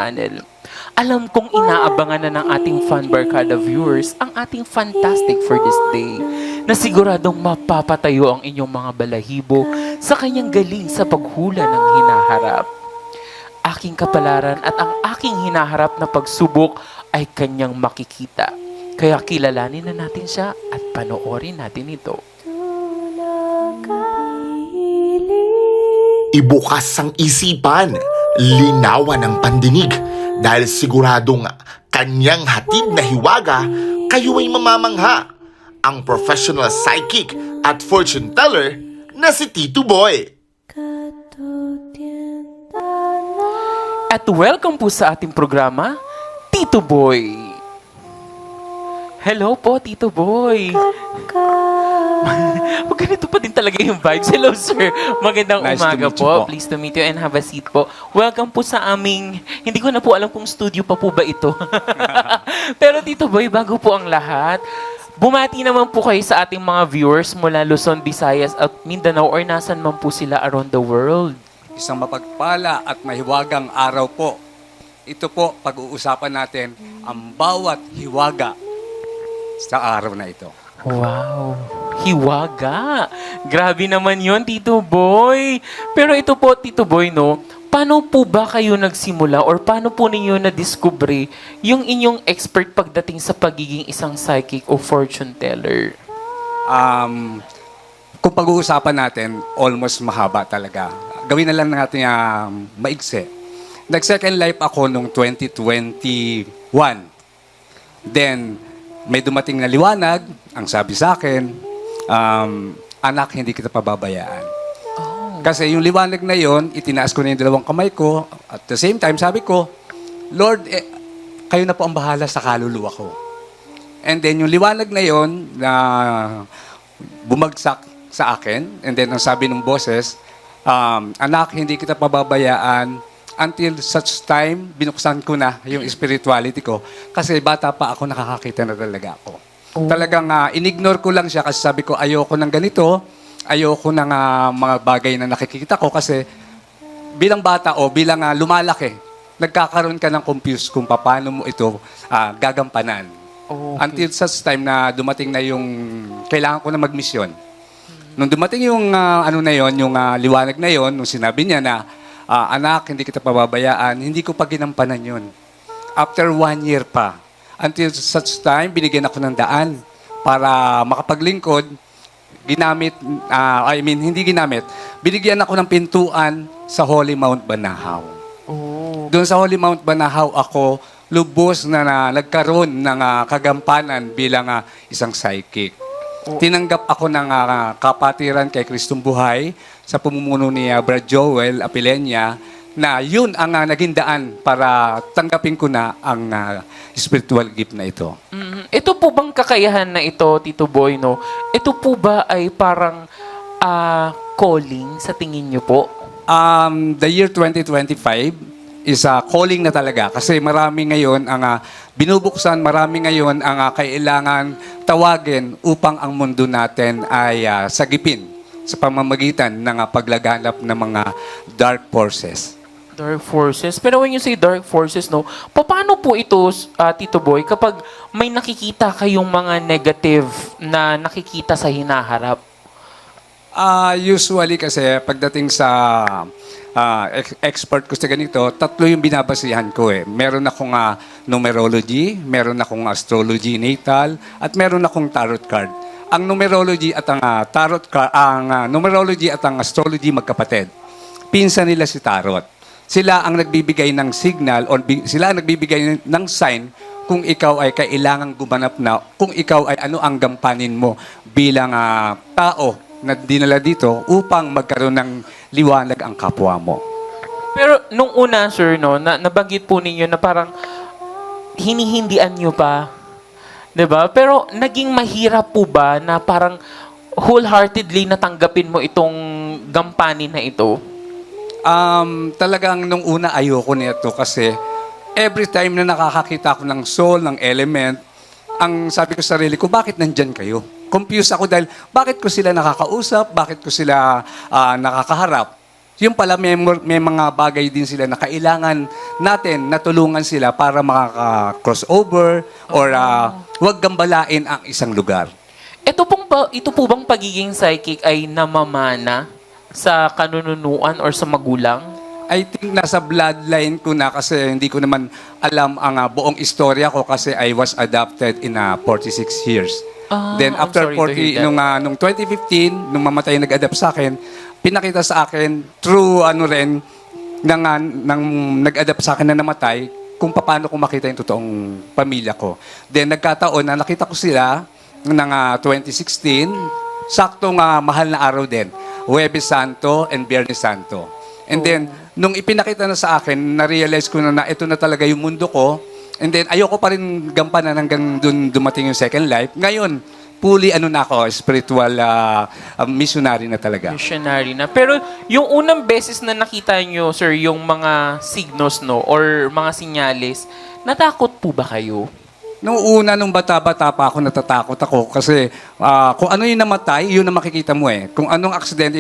channel. Alam kong inaabangan na ng ating Fan Barkada viewers ang ating Fantastic for this day na siguradong mapapatayo ang inyong mga balahibo sa kanyang galing sa paghula ng hinaharap. Aking kapalaran at ang aking hinaharap na pagsubok ay kanyang makikita. Kaya kilalanin na natin siya at panoorin natin ito. Ibukas ang isipan, linawan ang pandinig, dahil siguradong kanyang hatid na hiwaga, kayo ay mamamangha. Ang professional psychic at fortune teller na si Tito Boy. At welcome po sa ating programa, Tito Boy. Hello po, Tito Boy. Ganito pa din talaga yung vibes. Hello, sir. Magandang Nice to umaga meet you po. po. Pleased to meet you and have a seat po. Welcome po sa aming, hindi ko na po alam kung studio pa po ba ito. Pero Tito Boy, bago po ang lahat, bumati naman po kayo sa ating mga viewers mula Luzon, Visayas at Mindanao or nasan man po sila around the world. Isang mapagpala at mahiwagang araw po. Ito po, pag-uusapan natin ang bawat hiwaga sa araw na ito. Wow. Hiwaga. Grabe naman yon, Tito Boy. Pero ito po, Tito Boy, no? Paano po ba kayo nagsimula or paano po ninyo na-discover yung inyong expert pagdating sa pagiging isang psychic o fortune teller? Kung pag-uusapan natin, almost mahaba talaga. Gawin na lang natin maigsi. Nag-second life ako noong 2021. Then, may dumating na liwanag, ang sabi sa akin, anak, hindi kita pababayaan. Kasi yung liwanag na yon, itinaas ko na yung dalawang kamay ko. At the same time, sabi ko, Lord, kayo na po ang bahala sa kaluluwa ko. And then yung liwanag na yon, na bumagsak sa akin, and then ang sabi ng boses, anak, hindi kita pababayaan until such time, binuksan ko na yung spirituality ko. Kasi bata pa ako, nakakakita na talaga ako. Talagang inignore ko lang siya kasi sabi ko, ayoko ng ganito, ayoko ng mga bagay na nakikita ko kasi bilang bata o bilang lumalaki, nagkakaroon ka ng confused kung paano mo ito gagampanan. Okay. Until such time na dumating na yung kailangan ko na magmisyon. Nung dumating yung ano na yon, yung liwanag na yon, nung sinabi niya na anak, hindi kita pababayaan, hindi ko pa ginampanan yun. After 1 year pa, until such time, binigyan ako ng daan para makapaglingkod, hindi ginamit, binigyan ako ng pintuan sa Holy Mount Banahaw. Oh. Doon sa Holy Mount Banahaw ako, lubos na nagkaroon ng kagampanan bilang isang psychic. Tinanggap ako ng kapatiran kay Kristong Buhay sa pamumuno ni Brad Joel Apilenya na yun ang naging daan para tanggapin ko na ang spiritual gift na ito. Ito po bang kakayahan na ito, Tito Boy, no? Ito po ba ay parang calling sa tingin niyo po? The year 2025 is a calling na talaga kasi marami ngayon ang binubuksan, marami ngayon ang kailangan tawagin upang ang mundo natin ay sagipin sa pamamagitan ng paglaganap ng mga dark forces. Dark forces. Pero when you say dark forces, no, paano po ito, Tito Boy, kapag may nakikita kayong mga negative na nakikita sa hinaharap? Usually kasi pagdating sa expert ko sa ganito, tatlo yung binabasihan ko eh. Meron akong numerology, meron akong astrology natal, at meron akong tarot card. Ang numerology at ang tarot card, numerology at ang astrology magkapatid. Pinsan nila si tarot. Sila ang nagbibigay ng signal or sila ang nagbibigay ng sign kung ikaw ay kailangang gumanap na, kung ikaw ay ano ang gampanin mo bilang tao na dinala dito upang magkaroon ng liwanag ang kapwa mo. Pero nung una, sir, no, nabanggit po ninyo na parang hinihindian nyo pa. 'Di ba? Pero naging mahirap po ba na parang wholeheartedly natanggapin mo itong gampanin na ito? Talagang nung una ayoko nito kasi every time na nakakakita ako ng soul, ng element, ang sabi ko sa sarili ko, bakit nandyan kayo? Confused ako dahil bakit ko sila nakakausap, bakit ko sila nakakaharap? Yung pala may mga bagay din sila na kailangan natin na tulungan sila para makaka-crossover or wag gambalain ang isang lugar. Ito po bang pagiging psychic ay namamana sa kanununuan or sa magulang? I think nasa bloodline ko na kasi hindi ko naman alam ang buong istorya ko kasi I was adopted in 46 years. Then I'm after sorry to hear that. nung 2015, nung mamatay nag-adapt sa akin, pinakita sa akin through nang nag-adapt sa akin na namatay kung paano ko makita yung totoong pamilya ko. Then nagkataon na nakita ko sila ng 2016, saktong mahal na araw din, Huwebes Santo and Biyernes Santo. And then, nung ipinakita na sa akin, na-realize ko na ito na talaga yung mundo ko. And then, ayoko pa rin gampanan hanggang dun dumating yung second life. Ngayon, fully na ako, spiritual missionary na talaga. Missionary na. Pero yung unang beses na nakita nyo, sir, yung mga signos, no, or mga sinyales, natakot po ba kayo? Nung una, nung bata-bata pa ako, natatakot ako kasi kung ano yung namatay, yun na makikita mo eh. Kung anong accident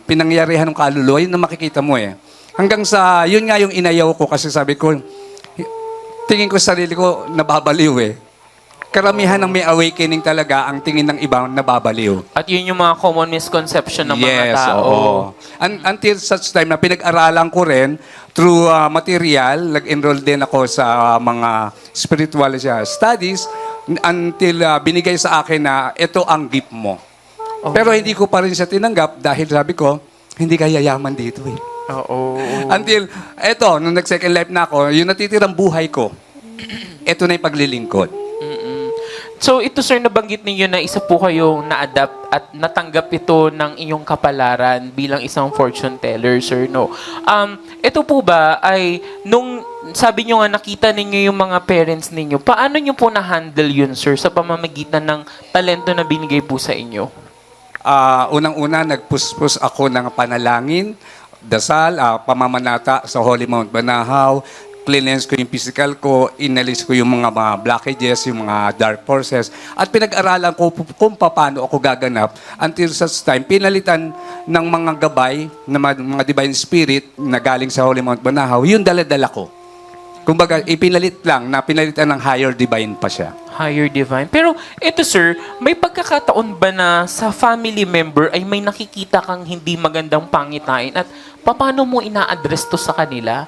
pinangyarihan ng kaluluwa, yun na makikita mo eh. Hanggang sa, yun nga yung inayaw ko kasi sabi ko, tingin ko sa sarili ko, nababaliw eh. Karamihan ng may awakening talaga, ang tingin ng ibang nababaliw. At yun yung mga common misconception ng mga Yes, tao. oo. Until such time na pinag-aralan ko rin through material, nag-enroll din ako sa mga spiritual studies until binigay sa akin na ito ang gift mo. Pero hindi ko pa rin siya tinanggap dahil sabi ko, hindi ka yayaman dito eh. Oo. Until, eto, nung nag-second life na ako, yung natitirang buhay ko, eto na yung paglilingkod. So ito sir, nabanggit ninyo na isa po kayong na-adapt at natanggap ito ng inyong kapalaran bilang isang fortune teller, sir, no? Ito po ba ay, nung sabi nyo nga nakita ninyo yung mga parents ninyo, paano nyo po na-handle yun, sir, sa pamamagitan ng talento na binigay po sa inyo? Unang-una, nagpuspos ako ng panalangin, dasal, pamamanata sa Holy Mount Banahaw, cleanse ko yung physical ko, inalis ko yung mga blockages, yung mga dark forces, at pinag-aralan ko kung paano ako gaganap until such time, pinalitan ng mga gabay, ng mga divine spirit na galing sa Holy Mount Banahaw, yung dala-dala ko. Kumbaga, pinalitan ng higher divine pa siya. Higher divine. Pero ito sir, may pagkakataon ba na sa family member ay may nakikita kang hindi magandang pangitain at paano mo ina-address to sa kanila?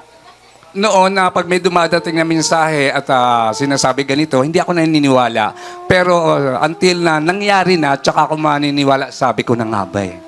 Noon na pag may dumadating na mensahe at sinasabi ganito, hindi ako naniniwala. Pero until na nangyari na, tsaka ako maniniwala, sabi ko na nga ba eh.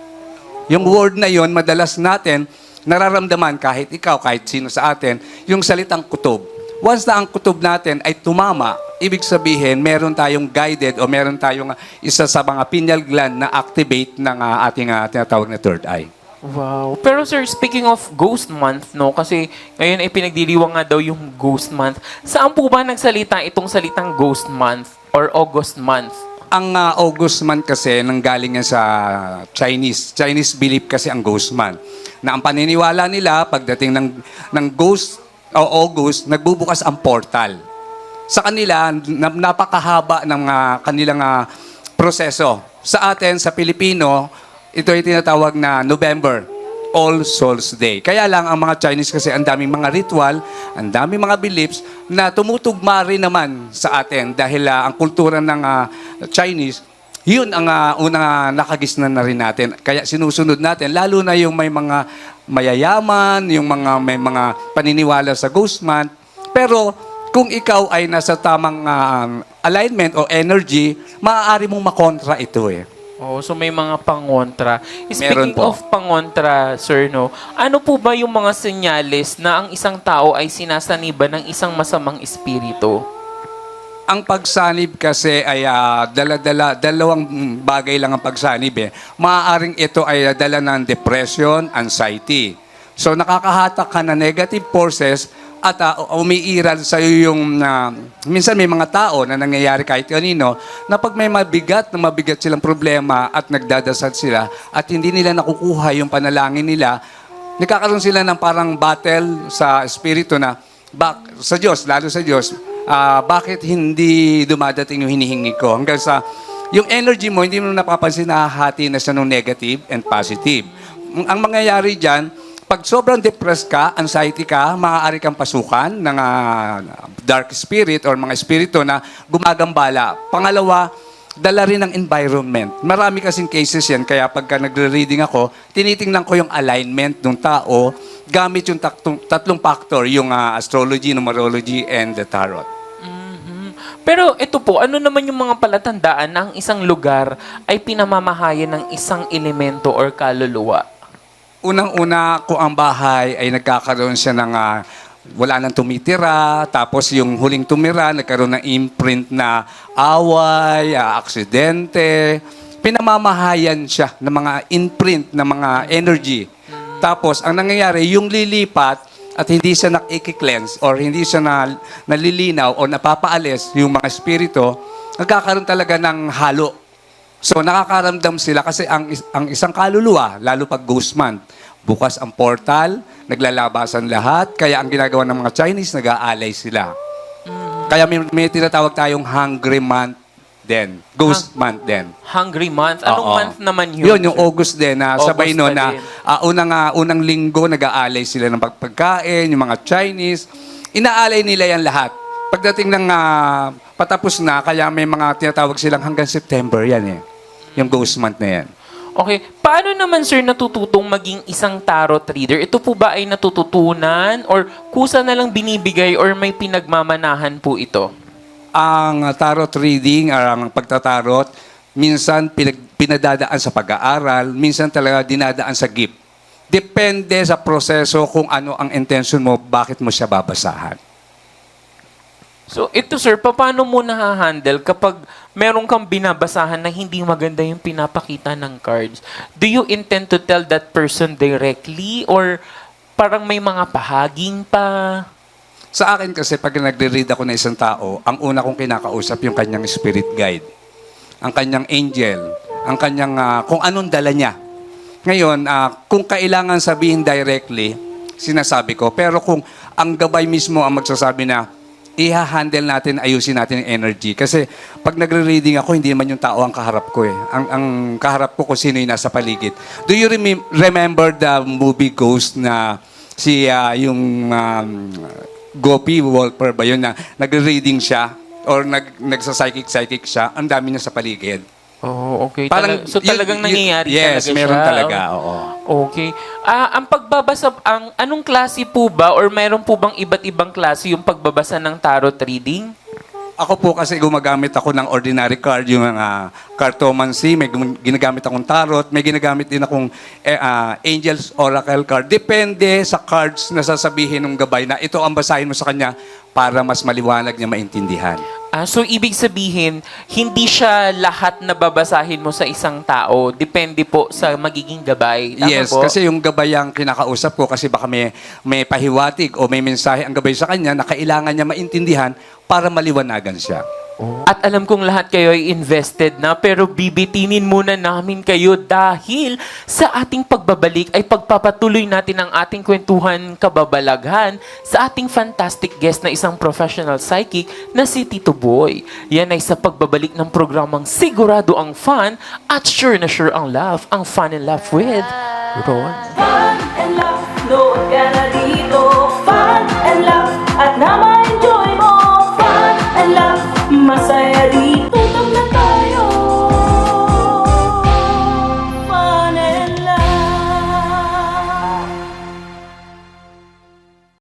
Yung word na yon madalas natin, nararamdaman kahit ikaw, kahit sino sa atin, yung salitang kutob. Once na ang kutob natin ay tumama, ibig sabihin, meron tayong guided o meron tayong isa sa mga pineal gland na activate ng ating tinatawag na third eye. Wow. Pero sir, speaking of Ghost Month, no? Kasi ngayon ay pinagdiriwang nga daw yung Ghost Month. Saan po ba nagsalita itong salitang Ghost Month or August Month? Ang August month kasi nanggaling yan sa Chinese. Chinese belief kasi ang Ghost month. Na ang paniniwala nila, pagdating ng Ghost o August, nagbubukas ang portal. Sa kanila, napakahaba ng kanilang proseso. Sa atin, sa Pilipino, ito ay tinatawag na November, All Souls Day. Kaya lang, ang mga Chinese kasi ang daming mga ritual, ang daming mga beliefs na tumutugma rin naman sa atin dahil ang kultura ng Chinese, yun ang unang nakagisnan na rin natin. Kaya sinusunod natin, lalo na yung may mga mayayaman, yung may mga paniniwala sa Ghost Month. Pero kung ikaw ay nasa tamang alignment o energy, maaari mong makontra ito eh. Oh, so may mga pangontra. Meron Speaking po. of pangontra, sir, no, ano po ba yung mga senyales na ang isang tao ay sinasaniban ng isang masamang espiritu? Ang pagsanib kasi ay dalawang bagay lang ang pagsanib eh. Maaaring ito ay dala ng depression, anxiety. So nakakahatak ka na negative forces at umiiral sa iyo yung minsan may mga tao na nangyayari kahit kanino na pag may mabigat silang problema at nagdadasal sila at hindi nila nakukuha yung panalangin nila, nagkakaroon sila ng parang battle sa espiritu na sa Diyos, lalo sa Diyos, bakit hindi dumadating yung hinihingi ko? Hanggang sa yung energy mo, hindi mo napapansin na hati na siya ng negative and positive. ang mangyayari dyan, pag sobrang depressed ka, anxiety ka, maaari kang pasukan ng dark spirit or mga espiritu na gumagambala. Pangalawa, dala rin ng environment. Marami kasing cases yan, kaya pagka nagre-reading ako, tinitingnan ko yung alignment ng tao gamit yung tatlong factor, yung astrology, numerology, and the tarot. Pero ito po, ano naman yung mga palatandaan na ang isang lugar ay pinamamahayan ng isang elemento or kaluluwa? Unang-una, kung ang bahay ay nagkakaroon siya ng wala nang tumitira, tapos yung huling tumira, nagkaroon ng imprint na away, aksidente, pinamamahayan siya ng mga imprint na mga energy. Tapos, ang nangyayari, yung lilipat at hindi siya nakiki-cleanse or hindi siya nalilinaw o napapaalis yung mga espiritu, nagkakaroon talaga ng halo. So, nakakaramdam sila kasi ang isang kaluluwa, lalo pag ghost month, bukas ang portal, naglalabasan lahat, kaya ang ginagawa ng mga Chinese, nag-aalay sila. Kaya may tinatawag tayong hungry month din. Ghost month din. Hungry month? Anong Oo. month naman yun? Yun, yung August din, na August sabay no, pa na din. unang linggo, nag-aalay sila ng pagkain, yung mga Chinese. Inaalay nila yan lahat. Pagdating ng patapos na, kaya may mga tinatawag silang hanggang September, yan eh. Yung ghost month na yan. Okay. Paano naman, sir, natututong maging isang tarot reader? Ito po ba ay natututunan or kusa na lang binibigay or may pinagmamanahan po ito? Ang tarot reading, ang pagtatarot, minsan pinadadaan sa pag-aaral, minsan talaga dinadaan sa gift. Depende sa proseso kung ano ang intention mo, bakit mo siya babasahan. So, ito sir, paano mo na-handle kapag meron kang binabasahan na hindi maganda yung pinapakita ng cards? Do you intend to tell that person directly or parang may mga pahaging pa? Sa akin kasi, pag nagre-read ako ng isang tao, ang una kong kinakausap yung kanyang spirit guide, ang kanyang angel, ang kanyang kung anong dala niya. Ngayon, kung kailangan sabihin directly, sinasabi ko. Pero kung ang gabay mismo ang magsasabi na, i-handle natin, ayusin natin yung energy. Kasi pag nagre-reading ako, hindi naman yung tao ang kaharap ko eh. Ang kaharap ko kung sino yung nasa paligid. Do you remember the movie Ghost na yung Gopi Wolper ba yun na nagre-reading siya or nagsa-psychic siya, ang dami niya sa paligid. Oh, okay. Parang so talagang nangyayari yes, talaga meron siya. talaga, oo. Okay. Ang pagbabasa, anong klase po ba or meron po bang iba't ibang klase yung pagbabasa ng tarot reading? Ako po kasi gumagamit ako ng ordinary card, yung cartomancy, may ginagamit akong tarot, may ginagamit din akong Angel's Oracle card. Depende sa cards na sasabihin ng gabay na ito ang basahin mo sa kanya para mas maliwanag niya maintindihan. So, ibig sabihin, hindi siya lahat na babasahin mo sa isang tao. Depende po sa magiging gabay. Tama Yes, po? kasi yung gabay ang kinakausap ko kasi baka may pahiwatig o may mensahe ang gabay sa kanya na kailangan niya maintindihan para maliwanagan siya. At alam kong lahat kayo ay invested na, pero bibitinin muna namin kayo dahil sa ating pagbabalik ay pagpapatuloy natin ang ating kwentuhan kababalaghan sa ating fantastic guest na isang professional psychic na si Tito Boy. Yan ay sa pagbabalik ng programang Sigurado ang Fun at Sure na Sure ang Laugh, ang Fun and Laugh with Ron. Fun and laugh, nood ka na dito. Fun and laugh, at na ma-enjoy mo. Fun and laugh, masaya dito. Tutog na tayo.